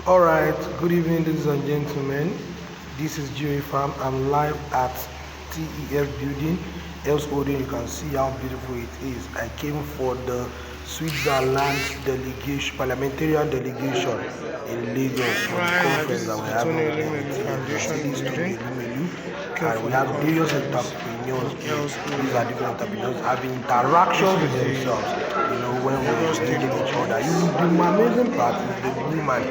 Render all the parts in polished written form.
Alright, good evening ladies and gentlemen. This is G.O.A farm. I'm live at TEF building, Heirs Holding. You can see how beautiful it is. I came for the Switzerland delegation, parliamentarian delegation in Lagos for the conference that we're having in Elumelu. And we have various entrepreneurs. These are different entrepreneurs having interactions with themselves. When we're meeting each other. The amazing part is the woman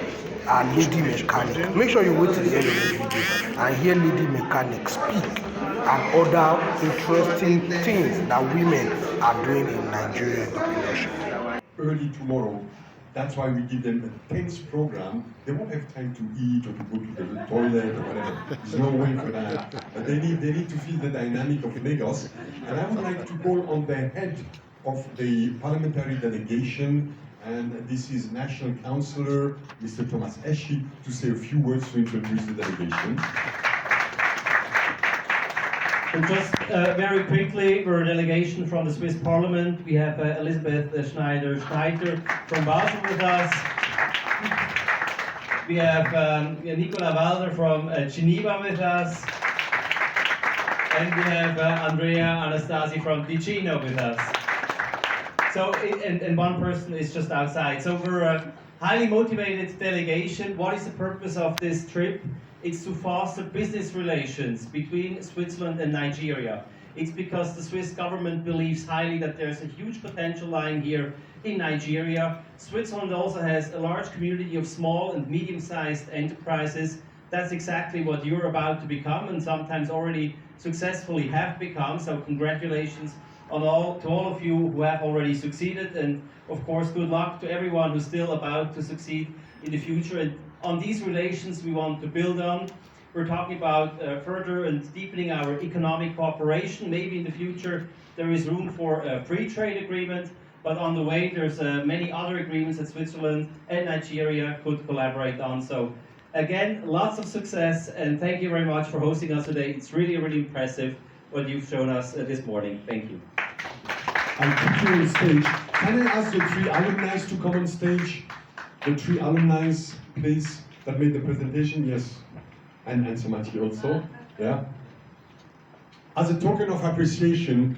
and lady mechanic. Make sure you wait till the end of this video and hear lady mechanic speak and other interesting things that women are doing in Nigerian entrepreneurship. Early tomorrow, that's why we give them a tense program. They won't have time to eat or to go to the toilet or whatever. There's no way for that. But they need to feel the dynamic of Lagos. And I would like to call on the head of the parliamentary delegation, and this is National Councillor Mr. Thomas Eshi, to say a few words to introduce the delegation. And just very quickly, we're a delegation from the Swiss Parliament. We have Elisabeth Schneider from Basel with us. We have Nicola Walder from Geneva with us. And we have Andrea Anastasi from Ticino with us. So, and one person is just outside. So we're a highly motivated delegation. What is the purpose of this trip? It's to foster business relations between Switzerland and Nigeria. It's because the Swiss government believes highly that there's a huge potential lying here in Nigeria. Switzerland also has a large community of small and medium-sized enterprises. That's exactly what you're about to become, and sometimes already successfully have become. So congratulations to all of you who have already succeeded, and of course good luck to everyone who's still about to succeed in the future. And on these relations we want to build on. We're talking about further and deepening our economic cooperation. Maybe in the future there is room for a free trade agreement, but on the way there's many other agreements that Switzerland and Nigeria could collaborate on. So again, lots of success, and thank you very much for hosting us today. It's really, really impressive what you've shown us this morning. Thank you. I'll put you on stage. Can I ask the three alumni to come on stage? The three alumni, please, that made the presentation, yes. And Samati also, yeah. As a token of appreciation,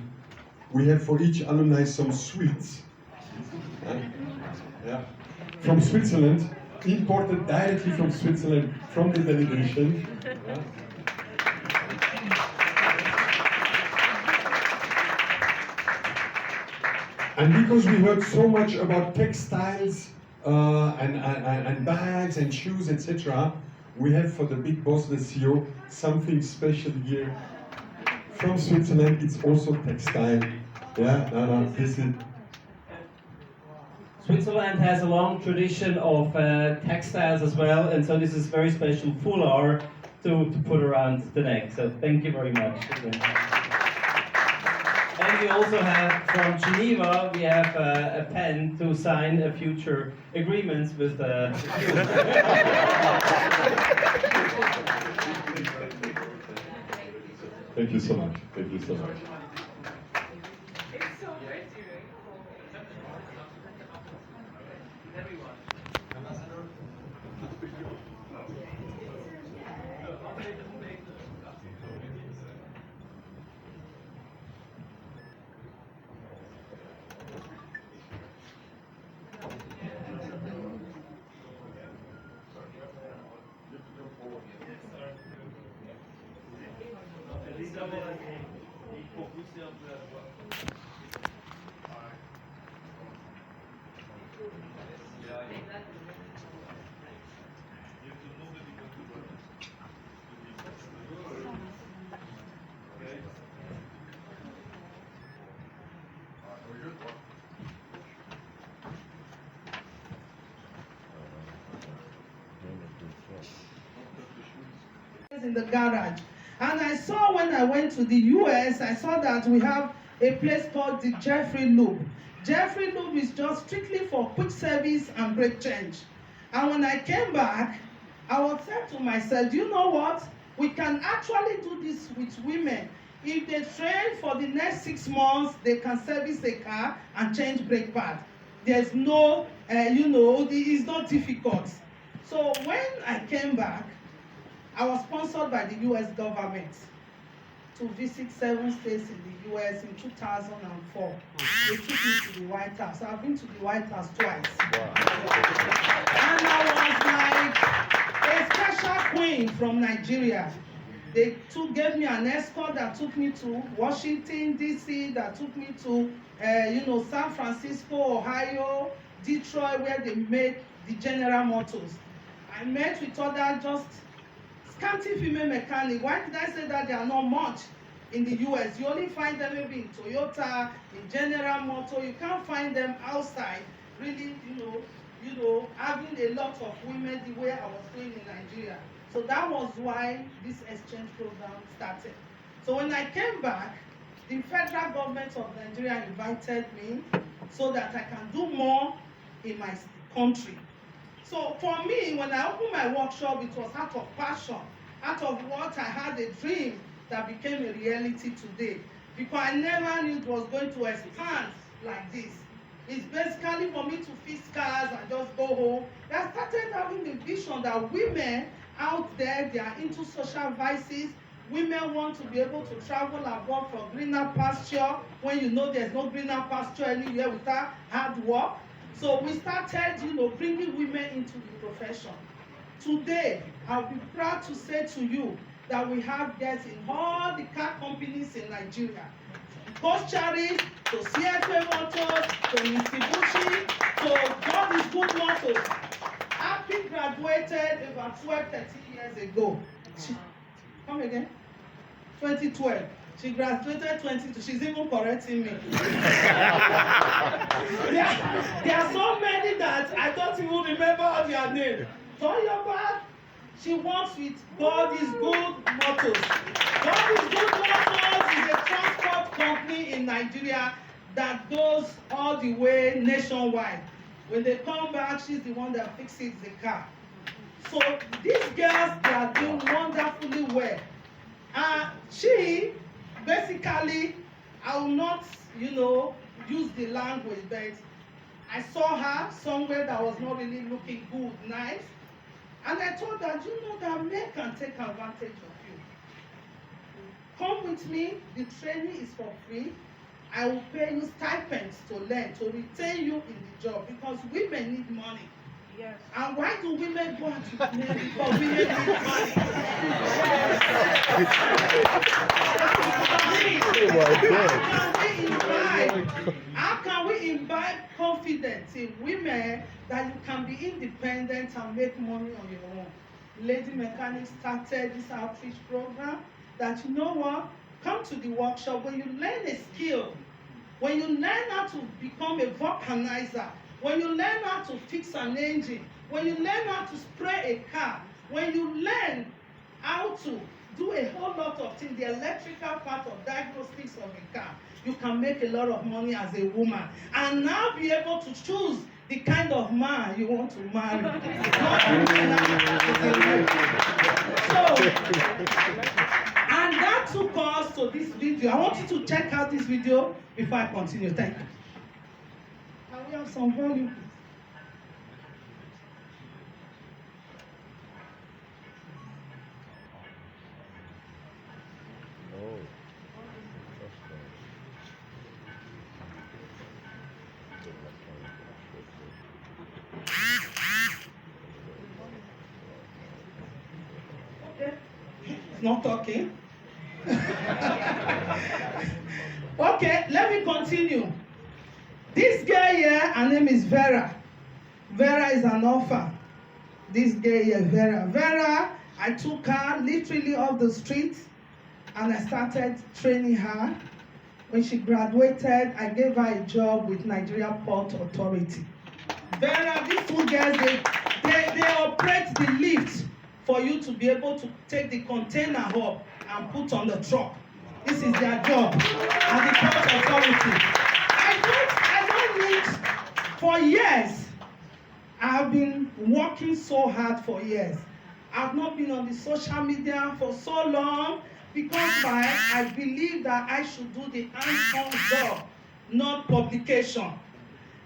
we have for each alumni some sweets. Yeah. From Switzerland, imported directly from Switzerland, from the delegation. Yeah. And because we heard so much about textiles and bags and shoes, etc., we have for the big boss, the CEO, something special here from Switzerland. It's also textile. Yeah, this is. Switzerland has a long tradition of textiles as well, and so this is very special foulard to put around the neck. So thank you very much. And we also have from Geneva, we have a pen to sign future agreements with Thank you so much. Thank you so much. It's so pretty. In the garage, and I saw when I went to the US, I saw that we have a place called the Jeffrey Loop. Jeffrey Loop is just strictly for quick service and break change. And when I came back, I was said to myself, do you know what? We can actually do this with women. If they train for the next 6 months, they can service a car and change brake pad. There's no, it's not difficult. So when I came back, I was sponsored by the US government to visit 7 states in the US in 2004. They took me to the White House. I've been to the White House twice. Wow. And I was like a special queen from Nigeria. They gave me an escort that took me to Washington, D.C., that took me to, San Francisco, Ohio, Detroit, where they made the General Motors. I met with other just scanty female mechanics. Why did I say that? They are not much in the US. You only find them maybe in Toyota, in General Motors. You can't find them outside, really, having a lot of women the way I was doing in Nigeria. So that was why this exchange program started. So when I came back, the federal government of Nigeria invited me so that I can do more in my country. So for me, when I opened my workshop, it was out of passion, out of what I had a dream that became a reality today. Because I never knew it was going to expand like this. It's basically for me to fix cars and just go home. I started having the vision that women out there, they are into social vices. Women want to be able to travel abroad for greener pasture when you know there's no greener pasture anywhere without hard work. So we started, bringing women into the profession. Today, I'll be proud to say to you that we have girls in all the car companies in Nigeria. Post Charis, to CFA Motors, to Mitsubishi, to God is Good Motors. Happy graduated about 12, 13 years ago. Come again? 2012. She graduated 22. She's even correcting me. there are so many that I don't even remember all their name. Toyoba, she works with God is Good Motors. God is Good Motors is a transport company in Nigeria that goes all the way nationwide. When they come back, she's the one that fixes the car. So these girls, they are doing wonderfully well. She, basically, I will not, use the language, but I saw her somewhere that was not really looking good, nice. And I told her, that men can take advantage of you. Come with me, the training is for free. I will pay you stipends to learn, to retain you in the job, because women need money. Yes. And why do women go out with men? Because women need money. How can we imbibe confidence in women that you can be independent and make money on your own? Lady Mechanics started this outreach program that, come to the workshop. When you learn a skill, when you learn how to become a vulcanizer, when you learn how to fix an engine, when you learn how to spray a car, when you learn how to do a whole lot of things, the electrical part of diagnostics of a car, you can make a lot of money as a woman and now be able to choose the kind of man you want to marry. And that took us to this video. I want you to check out this video before I continue. Thank you. Can we have some volume, please? Okay. It's not talking. Okay, let me continue. This girl here, her name is Vera. Vera is an orphan. This girl here, Vera. Vera, I took her literally off the street and I started training her. When she graduated, I gave her a job with Nigeria Port Authority. Vera, these two girls, they operate the lift for you to be able to take the container up and put on the truck. This is their job at the Port Authority. For years, I've been working so hard for years. I've not been on the social media for so long because I believe that I should do the hands-on job, not publication.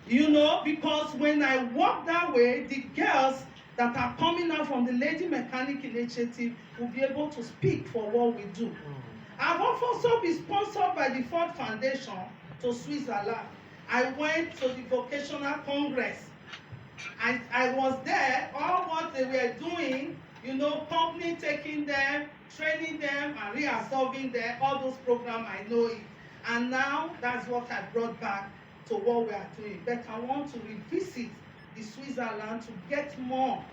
Because when I walk that way, the girls that are coming now from the Lady Mechanic Initiative will be able to speak for what we do. I've also been sponsored by the Ford Foundation to Switzerland. I went to the Vocational Congress. I was there, all what they were doing, you know, company taking them, training them, and reabsorbing them, all those programs, I know it. And now, that's what I brought back to what we are doing. But I want to revisit the Switzerland to get more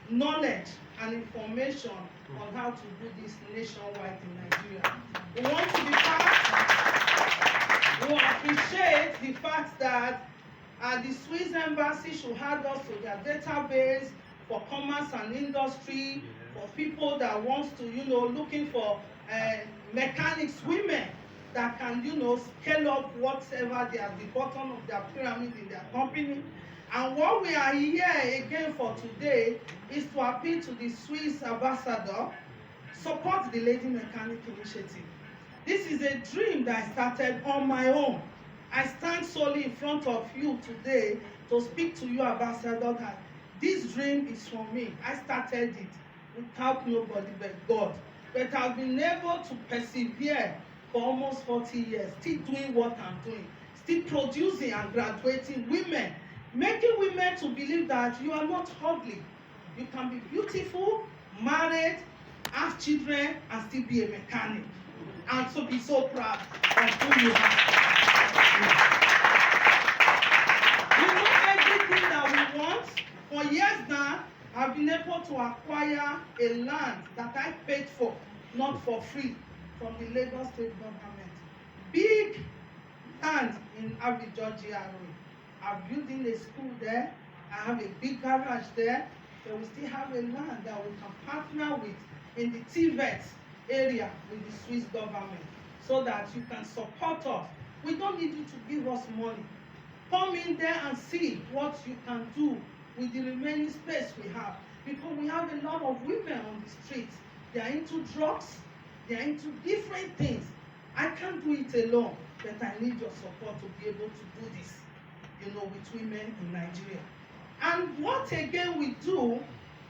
knowledge and information on how to do this nationwide in Nigeria. We want to be part, we appreciate the fact that the Swiss embassy should add us to their database for commerce and industry, for people that wants to, you know, looking for mechanics, women that can, you know, scale up whatever they are at the bottom of their pyramid in their company. And what we are here again for today is to appeal to the Swiss ambassador, support the Lady Mechanic Initiative. This is a dream that I started on my own. I stand solely in front of you today to speak to you, Ambassador, that this dream is from me. I started it without nobody but God. But I've been able to persevere for almost 40 years, still doing what I'm doing, still producing and graduating women, making women to believe that you are not ugly. You can be beautiful, married, have children, and still be a mechanic. And so be so proud of who you are. We know everything that we want. For years now, I've been able to acquire a land that I paid for, not for free, from the Lagos State government. Big land in Abidjan, GRA. I'm building a school there. I have a big garage there. So we still have a land that we can partner with in the TVET area with the Swiss government so that you can support us. We don't need you to give us money. Come in there and see what you can do with the remaining space we have. Because we have a lot of women on the streets. They are into drugs. They are into different things. I can't do it alone, but I need your support to be able to do this, you know, with women in Nigeria. And what again we do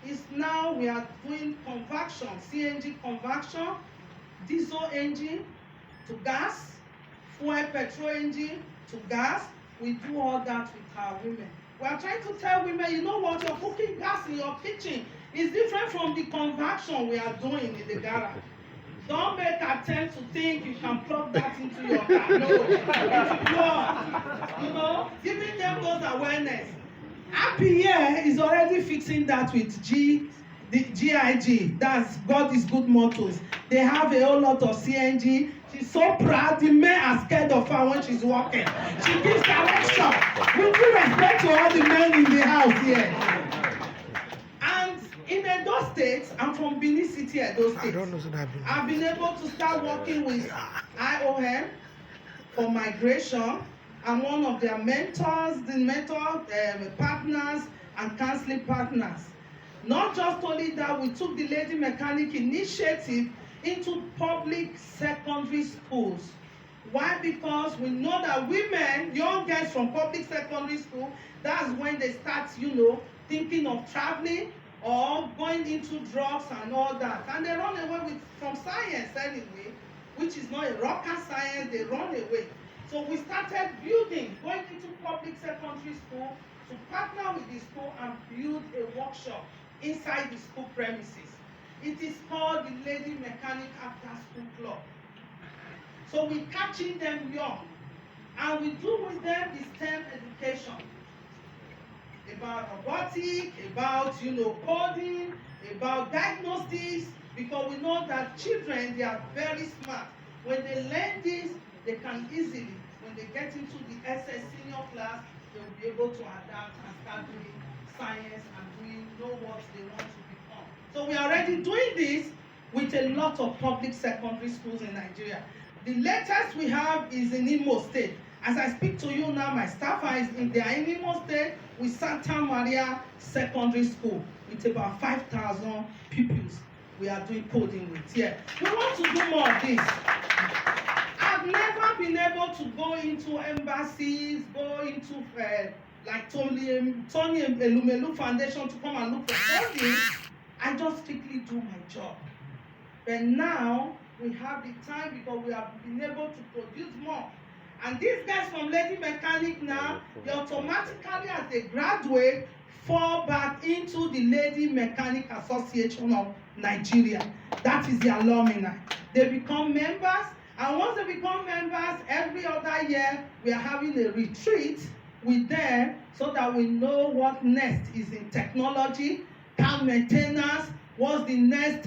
is now we are doing conversion, CNG conversion, diesel engine to gas, fuel petrol engine to gas. We do all that with our women. We are trying to tell women, you know what, you're cooking gas in your kitchen is different from the conversion we are doing in the garage. Don't make attempt to think you can plug that into your car. No, it's pure. You know, giving them those awareness. Happy here is already fixing that with the GIG. That's God is Good Motors. They have a whole lot of CNG. She's so proud. The men are scared of her when she's walking. She gives direction. With due respect to all the men in the house here. And in Edo State, I'm from Benin City, Edo State. I've been able to start working with IOM for migration. I'm one of their mentors, partners, and counseling partners. Not just only that, we took the Lady Mechanic Initiative into public secondary schools. Why? Because we know that women, young girls from public secondary school, that's when they start, you know, thinking of traveling or going into drugs and all that. And they run away from science anyway, which is not a rocket science, they run away. So we started building, going into public secondary school to partner with the school and build a workshop inside the school premises. It is called the Lady Mechanic After School Club. So we're catching them young, and we do with them the STEM education about robotics, about, you know, coding, about diagnostics, because we know that children, they are very smart. When they learn this, they can easily, when they get into the SS senior class, they will be able to adapt and start doing science and know what they want to become. So we are already doing this with a lot of public secondary schools in Nigeria. The latest we have is in Imo State. As I speak to you now, my staff are in Imo State with Santa Maria Secondary School with about 5,000 pupils. We are doing coding with here. We want to do more of this. I've never been able to go into embassies, go into like Tony Elumelu Foundation to come and look for funding just strictly do my job. But now we have the time because we have been able to produce more. And these guys from Lady Mechanic now, they automatically, as they graduate, fall back into the Lady Mechanic Association of Nigeria. That is the alumni. They become members, and once they become members, every other year we are having a retreat with them so that we know what next is in technology, car maintenance, what's the next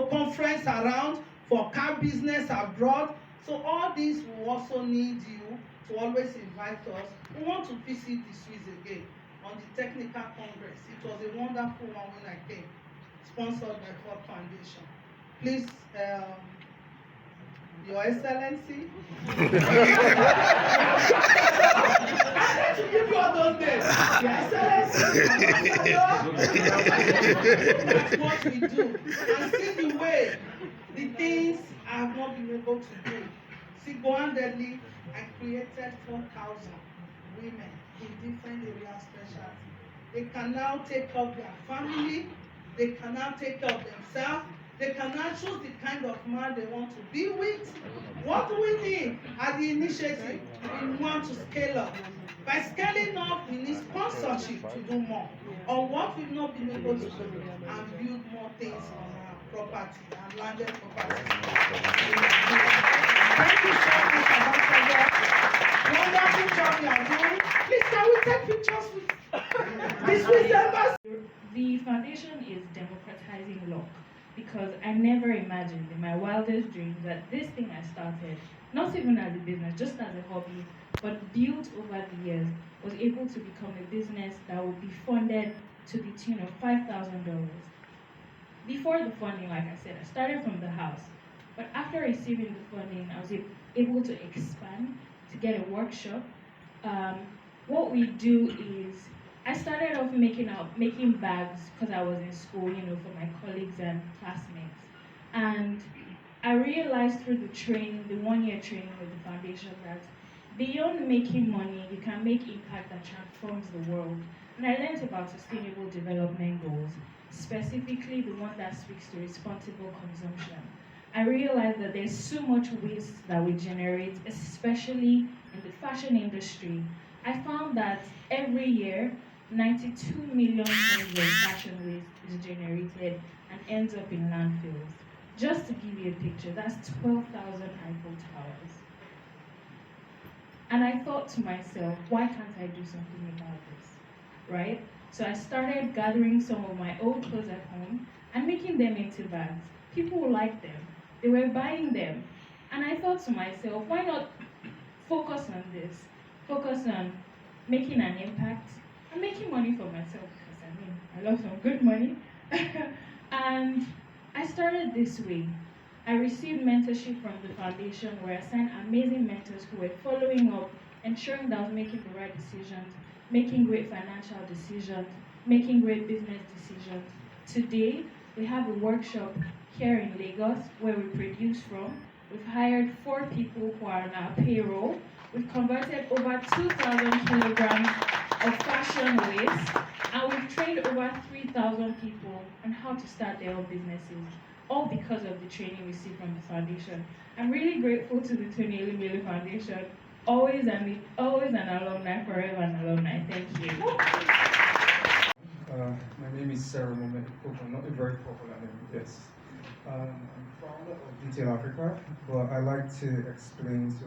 conference around for car business abroad. So all these will also need you to always invite us. We want to visit the Swiss again on the Technical Congress. It was a wonderful one when I came, sponsored by Ford Foundation. Please, Your Excellency. I'm going to give you all those names. Your Excellency, that's what we do. And see the way, the things I have not been able to do. Single-handedly, I created 4,000 women in different areas specialty. They can now take care of their family, they can now take care of themselves, they can now choose the kind of man they want to be with. What do we need at the initiative? We want to scale up. By scaling up, we need sponsorship to do more on what we've not been able to do and build more things on our property and landed property. Thank you so much, Ambassador. Wonderful job you are doing. Please, can we take pictures with this Swiss Embassy? The foundation is democratizing luck because I never imagined in my wildest dreams that this thing I started, not even as a business, just as a hobby, but built over the years, was able to become a business that would be funded to the tune of $5,000. Before the funding, like I said, I started from the house. But after receiving the funding, I was able to expand, to get a workshop. What we do is, I started off making bags because I was in school, for my colleagues and classmates. And I realized through the training, the 1-year training with the foundation, that beyond making money, you can make impact that transforms the world. And I learned about sustainable development goals, specifically the one that speaks to responsible consumption. I realized that there's so much waste that we generate, especially in the fashion industry. I found that every year, 92 million tons of fashion waste is generated and ends up in landfills. Just to give you a picture, that's 12,000 Eiffel Towers. And I thought to myself, why can't I do something about this, right? So I started gathering some of my old clothes at home and making them into bags. People liked them. They were buying them. And I thought to myself, why not focus on this? Focus on making an impact and making money for myself, because I love some good money. And I started this way. I received mentorship from the foundation where I assigned amazing mentors who were following up, ensuring that I was making the right decisions, making great financial decisions, making great business decisions. Today, we have a workshop here in Lagos where we produce from. We've hired 4 people who are on our payroll. We've converted over 2,000 kilograms of fashion waste, and we've trained over 3,000 people on how to start their own businesses, all because of the training we see from the foundation. I'm really grateful to the Tony Elumelu Foundation. Always an alumni, forever an alumni. Thank you. My name is Sarah Mohamed Koko, not a very popular name, yes. I'm founder of Detail Africa, but I like to explain, so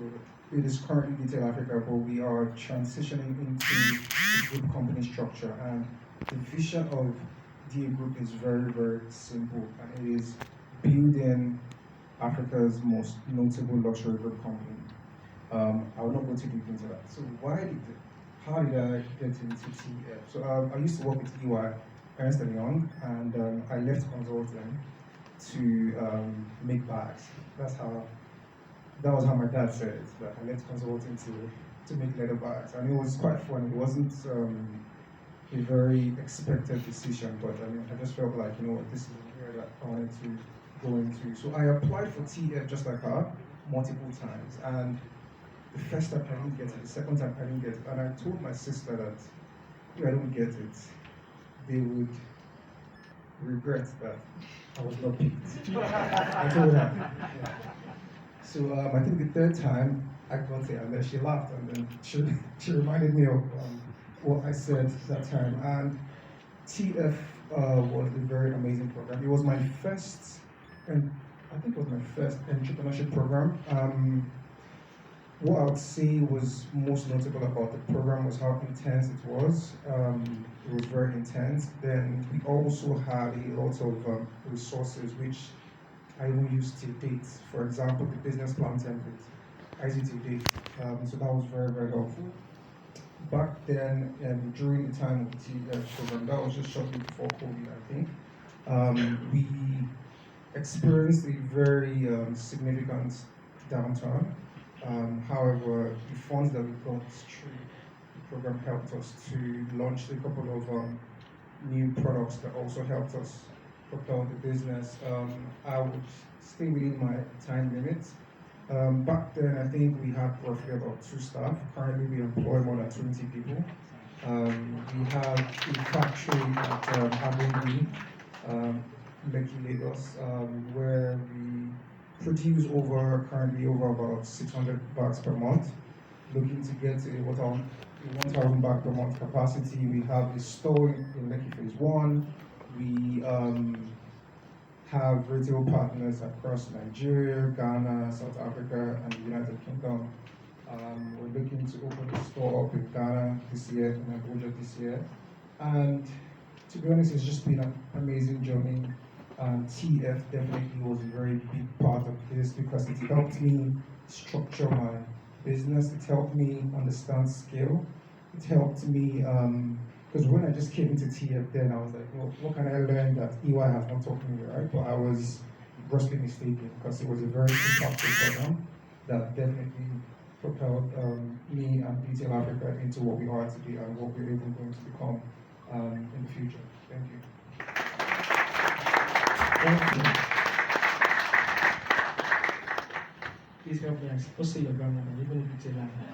it is currently Detail Africa, but we are transitioning into a group company structure, and the vision of DA Group is very, very simple, and it is building Africa's most notable luxury group company. I will not go too deep into that. So how did I get into TEF? So I used to work with EY, Ernst & Young, and I left consulting to make bags. That was how my dad said it, that I left consulting to make leather bags. And it was quite fun. It wasn't a very expected decision, but I just felt like, this is an area that I wanted to go into. So I applied for TEF just like her multiple times. And the first time I didn't get it, the second time I didn't get it. And I told my sister that if I don't get it, they would regret that I was not picked. I told her. Yeah. So I think the third time I got it, and then she laughed, and then she reminded me of what I said that time. And TF was a very amazing program. It was my first, and I think it was my first entrepreneurship program. What I would say was most notable about the program was how intense it was. It was very intense. Then we also had a lot of resources which I will use to date. For example, the business plan template, I use it to date. So that was very, very helpful. Back then, during the time of the TEF program, that was just shortly before COVID, I think, we experienced a very significant downturn. However, the funds that we got through the program helped us to launch a couple of new products that also helped us propel the business. I would stay within my time limits. Back then, I think we had roughly about 2 staff. Currently, we employ more than 20 people. We have a factory at Abundi, Lekki, Lagos, where we produce currently over about 600 bags per month. Looking to get to a 1,000 bag per month capacity. We have a store in Lekki Phase 1. We have retail partners across Nigeria, Ghana, South Africa, and the United Kingdom. We're looking to open a store up in Ghana this year, in Abuja this year. And to be honest, it's just been an amazing journey. TEF definitely was a very big part of this because it helped me structure my business. It helped me understand scale. It helped me, because when I just came into TEF then, I was like, well, what can I learn that EY has not taught me, right? But I was grossly mistaken because it was a very impactful program that definitely propelled me and Detail Africa into what we are today and what we're even going to become in the future. Thank you. Thank you. Please help us. What's your grandmother? You're going to Detail Africa.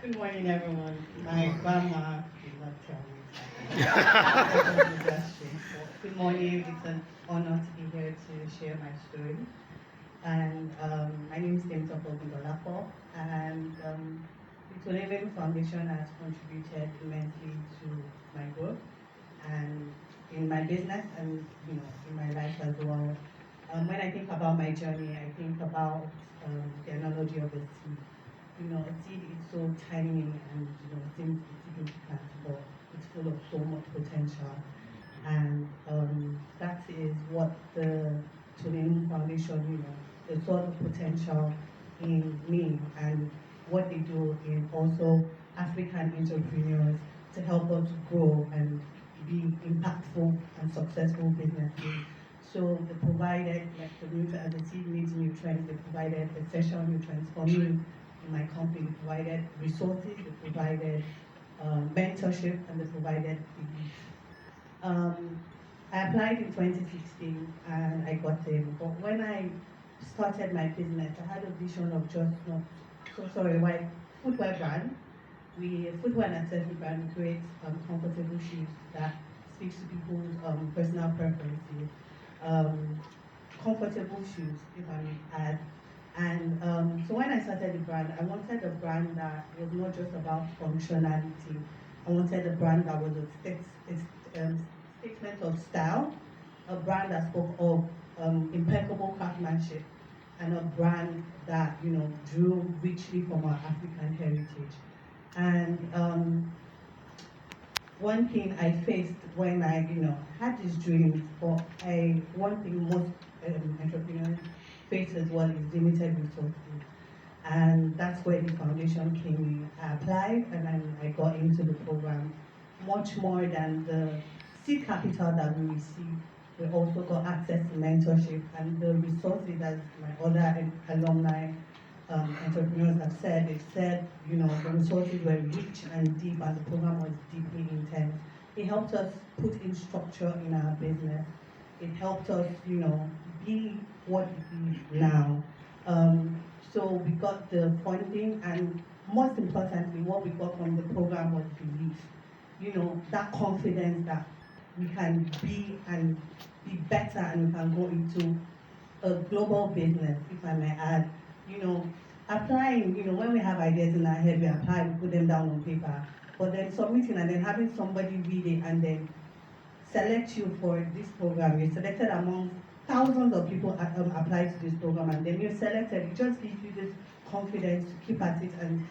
Good morning, everyone. My grandma did not tell me. Good morning. It's an honor to be here to share my story. And my name is Temitope Bindolapo, and the Elumelu Foundation has contributed immensely to my growth and in my business and in my life as well. When I think about my journey, I think about the analogy of a seed. A seed is so tiny and seems insignificant, but it's full of so much potential. And that is what the Elumelu Foundation, the sort of potential in me and what they do in also African entrepreneurs to help us grow and be impactful and successful businesses. So they provided, like as a seed needs nutrients, they provided essential nutrients for me. In my company, they provided resources, they provided mentorship, and they provided belief. I applied in 2016 and I got in, but when I started my business, I had a vision of just footwear brand. Footwear and accessory brand, we create comfortable shoes that speaks to people's personal preferences. Comfortable shoes, if I may add. And so when I started the brand, I wanted a brand that was not just about functionality. I wanted a brand that was a statement of style, a brand that spoke of impeccable craftsmanship, and a brand that drew richly from our African heritage. And one thing I faced when I had these dreams, but one thing most entrepreneurs face as well is limited resources. And that's where the foundation came in. I applied and then I got into the program. Much more than the seed capital that we received, we also got access to mentorship and the resources, as my other alumni entrepreneurs have said. They've said, the resources were rich and deep and the program was deeply intense. It helped us put in structure in our business. It helped us, be what it is now. So we got the funding, and most importantly, what we got from the program was belief. That confidence that we can be better, and we can go into a global business, if I may add. Applying, when we have ideas in our head, we apply, we put them down on paper, but then submitting and then having somebody read it and then select you for this program. You're selected among thousands of people apply to this program, and then you're selected. It just gives you this confidence to keep at it and,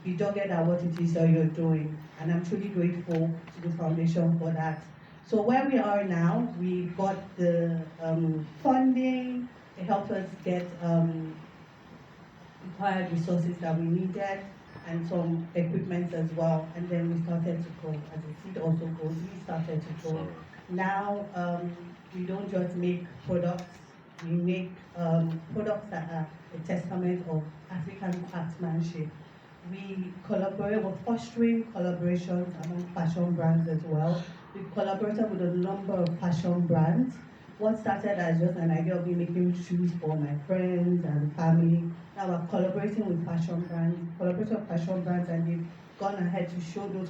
be dogged at what it is that you're doing. And I'm truly grateful to the foundation for that. So where we are now, we got the funding to help us get required resources that we needed and some equipment as well. And then we started to grow. As the seed also grows, we started to grow. Now, we don't just make products, we make products that are a testament of African craftsmanship. We collaborate, we're fostering collaborations among fashion brands as well. We've collaborated with a number of fashion brands. What started as just an idea of me making shoes for my friends and family. Now we're collaborating with fashion brands, and they've gone ahead to show those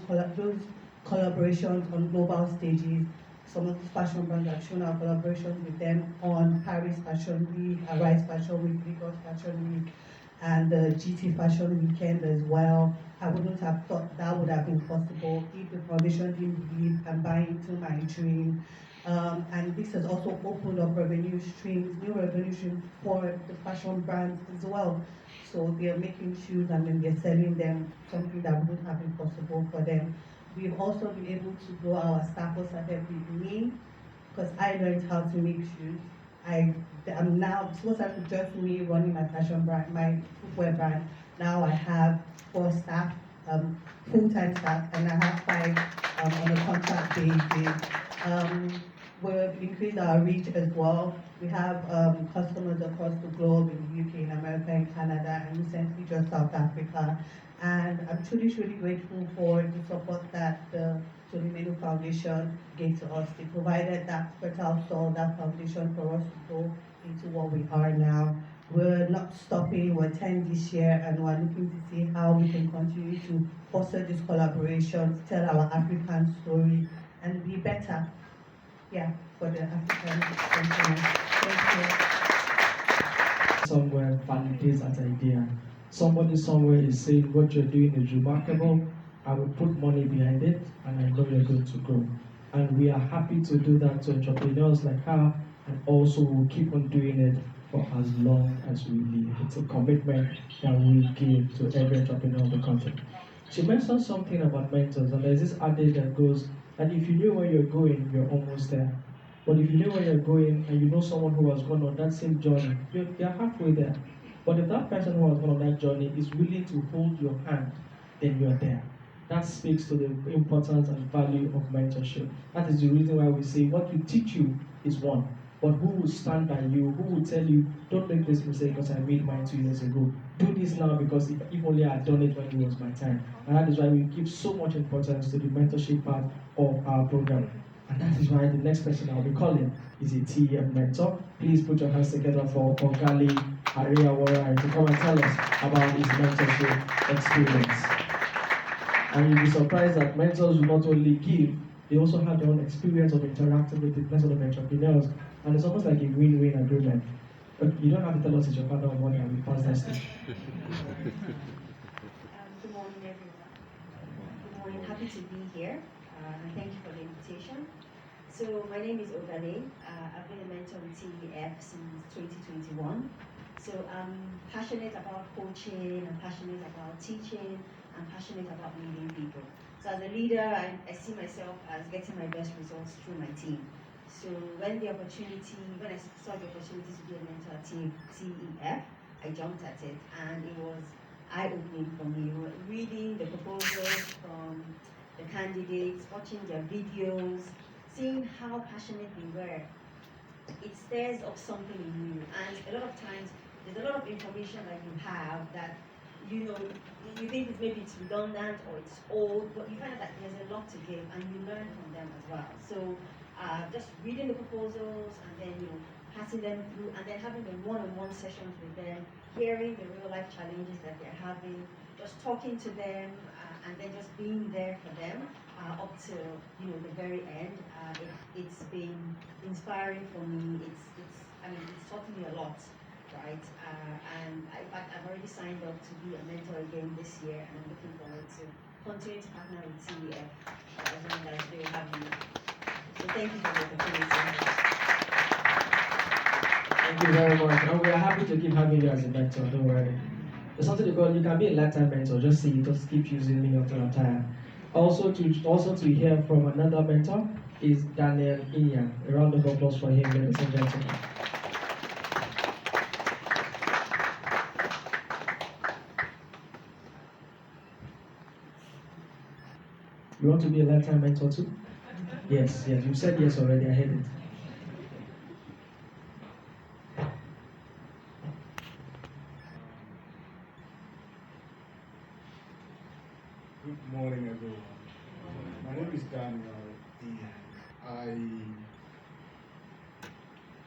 collaborations on global stages. Some of the fashion brands have shown our collaborations with them on Paris Fashion Week, Arise Fashion Week, Lagos Fashion Week, and the GT Fashion Weekend as well. I wouldn't have thought that would have been possible if the foundation didn't believe and buy into my dream. And this has also opened up new revenue streams for the fashion brands as well. So they're making shoes and then they're selling them, something that wouldn't have been possible for them. We've also been able to grow our staff who started with me, because I learned how to make shoes. I'm now, it was just me running my fashion brand, my footwear brand. Now I have 4 staff, full-time staff, and I have 5 on a contract basis. We've increased our reach as well. We have customers across the globe, in the UK, in America, in Canada, and recently just South Africa. And I'm truly, truly grateful for the support that the Elumelu Foundation gave to us. They provided that fertile soil, that foundation for us to go into what we are now. We're not stopping, we're 10 this year, and we're looking to see how we can continue to foster these collaborations, tell our African story, and be better, for the African continent. Thank you. Somewhere validates that idea. Somebody somewhere is saying what you're doing is remarkable. I will put money behind it, and I know you're going to grow. And we are happy to do that to entrepreneurs like her, and also we'll keep on doing it for as long as we live. It's a commitment that we give to every entrepreneur in the country. She mentioned something about mentors, and there's this adage that goes, and if you know where you're going, you're almost there. But if you know where you're going and you know someone who has gone on that same journey, you're halfway there. But if that person who has gone on that journey is willing to hold your hand, then you're there. That speaks to the importance and value of mentorship. That is the reason why we say what we teach you is one. But who will stand by you? Who will tell you, don't make this mistake because I made mine 2 years ago. Do this now because if only I had done it when it was my time. And that is why we give so much importance to the mentorship part of our program. And that is why the next person I'll be calling is a TEF mentor. Please put your hands together for Ogali Ariawara to come and tell us about his mentorship experience. And you'll be surprised that mentors will not only give, they also have their own experience of interacting with the rest of the entrepreneurs. And it's almost like a win-win agreement. But you don't have to tell us it's your father or mother, and we pass that stage. Good morning, everyone. Good morning, happy to be here. And thank you for the invitation. So my name is Ogale. I've been a mentor with TEF since 2021. So I'm passionate about coaching, I'm passionate about teaching, I'm passionate about leading people. So as a leader, I see myself as getting my best results through my team. So when I saw the opportunity to be a mentor at TEF, I jumped at it, and it was eye-opening for me. Reading the proposals from the candidates, watching their videos, seeing how passionate they were, it stirs up something in you. And a lot of times, there's a lot of information that you have that you think it's redundant or it's old, but you find that there's a lot to give, and you learn from them as well. So just reading the proposals and then passing them through, and then having the one-on-one sessions with them, hearing the real-life challenges that they're having, just talking to them, and then just being there for them. up to the very end. It's been inspiring for me. It's taught me a lot, right? And in fact, I've already signed up to be a mentor again this year, and I'm looking forward to continue to partner with TEF as long as they have me. So thank you for the opportunity. Thank you very much. And we are happy to keep having you as a mentor, don't worry. There's something to go, you can be a lifetime mentor, just keep using me until I'm tired. Also to hear from another mentor is Daniel Inya. A round of applause for him, ladies and gentlemen. You want to be a lifetime mentor too? Yes, you said yes already, I heard it. Good morning, everyone. My name is Daniel Ian.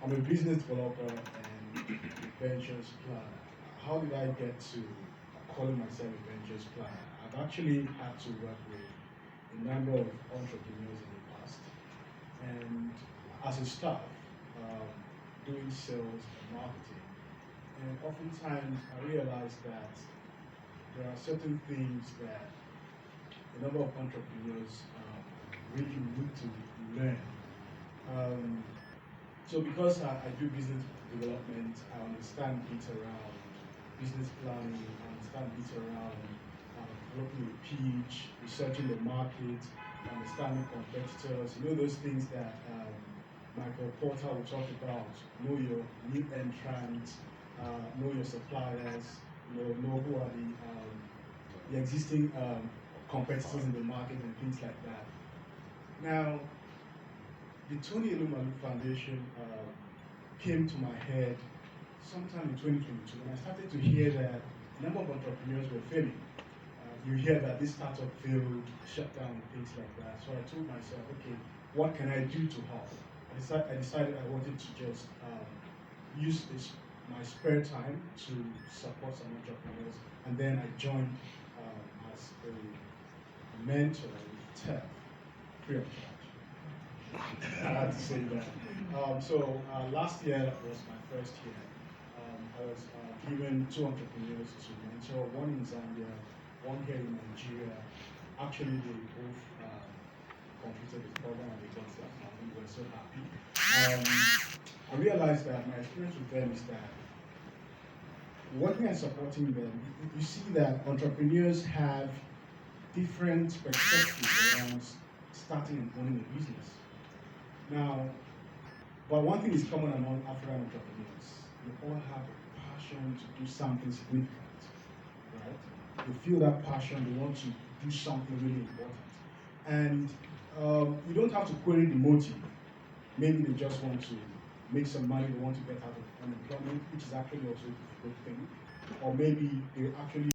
I'm a business developer and ventures planner. How did I get to calling myself a ventures planner? I've actually had to work with a number of entrepreneurs in the past, and as a staff, doing sales and marketing. And oftentimes I realized that there are certain things that a number of entrepreneurs really need to learn. So because I do business development, I understand bits around business planning, I understand bits around developing a pitch, researching the market, understanding competitors, those things that Michael Porter will talk about, know your new entrants, know your suppliers, know who are the existing competitors in the market and things like that. Now, the Tony Elumelu Foundation came to my head sometime in 2022 when I started to hear that a number of entrepreneurs were failing. You hear that this startup failed, shut down, and things like that. So I told myself, okay, what can I do to help? I decided I wanted to just use my spare time to support some entrepreneurs, and then I joined as a mentor with TEF, free of charge. I had to say that. Last year was my first year. I was given 2 entrepreneurs to mentor, one in Zambia, one here in Nigeria. Actually, they both completed the program and they got their funding. We were so happy. I realized that my experience with them is that working and supporting them, you see that entrepreneurs have different perspectives around starting and owning a business. Now, but one thing is common among African entrepreneurs. They all have a passion to do something significant, right? They feel that passion, they want to do something really important. And you don't have to query the motive. Maybe they just want to make some money, they want to get out of unemployment, which is actually also a good thing. Or maybe they actually